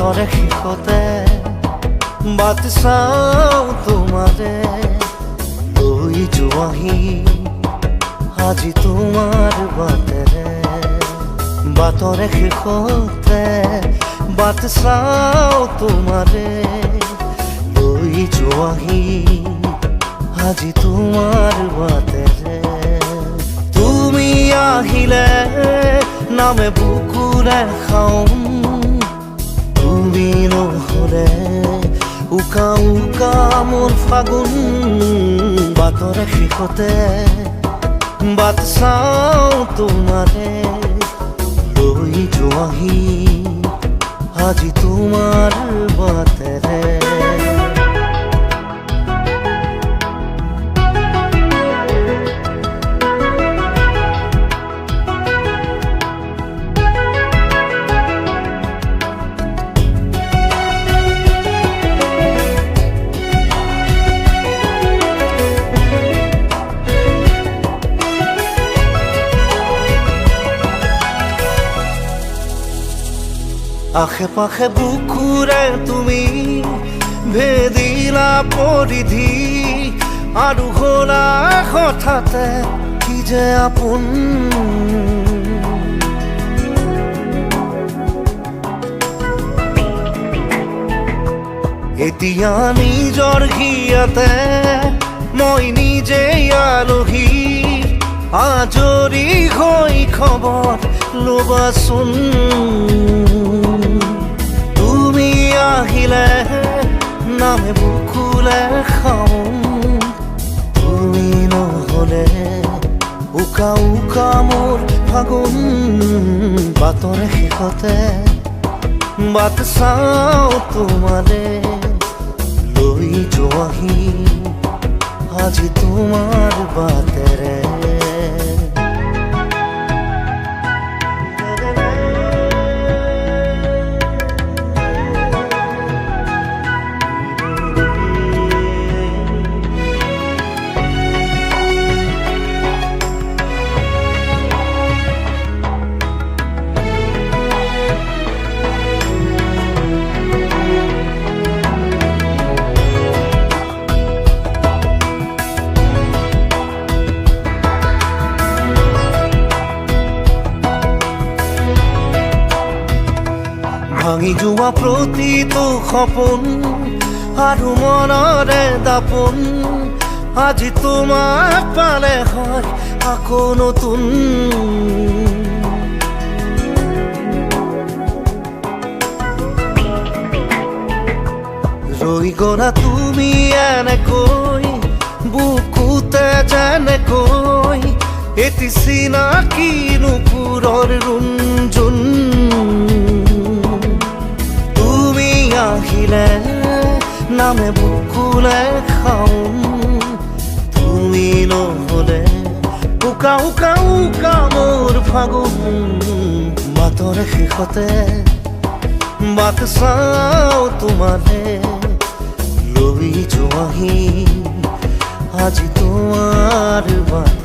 বাটৰে শেষতে বাট চাওঁ তোমাৰে লৈ যোৱাহি আজি তোমাৰ বাটেৰে বাটৰে শেষতে বাট চাওঁ তোমাৰে লৈ যোৱাহি আজি তোমাৰ বাটেৰে তুমি আহিলে নামে বুকুৰে খাওঁ তুমি নহ'লে উকা উকা মোৰ ফাগুন বাটৰে শেষতে বাট চাওঁ তোমাৰে লৈ যোৱাহি আজি তোমাৰ বাটেৰে আশে পাশে বুকুৰে তুমি ভেদিলা পৰিধি আৰু হ'লা হঠাতে কি যে আপোন এতিয়া নিজৰ হিয়াতে মই নিজে আলহী আজৰি হৈ খবৰ ল'বাচোন তুমি আহিলে নামে বুকুলে খাওঁ তুমি নহ'লে উকা উকা মোৰ ফাগুন বাটৰে শেষতে বাট চাওঁ তোমাৰে লৈ যোৱাহি আজি তোমাৰ বাটেৰে ভাঙি যোৱা প্ৰতিটো সপোন আৰু মনৰে দাপোন আজি তোমাক পালে হয় আকৌ নতুন ৰৈ গ'লা তুমি এনেকৈ বুকুতে যেনেকৈ এটি চিনাকি নুপুৰৰ ৰুণজুন আহিলে নামে বুকুলে খাওঁ তুমি নহ'লে উকা উকা উকা মোৰ ফাগুন বাটৰে শেষতে বাট চাওঁ তোমাৰে লৈ যোৱাহি আজি তোমাৰ বাট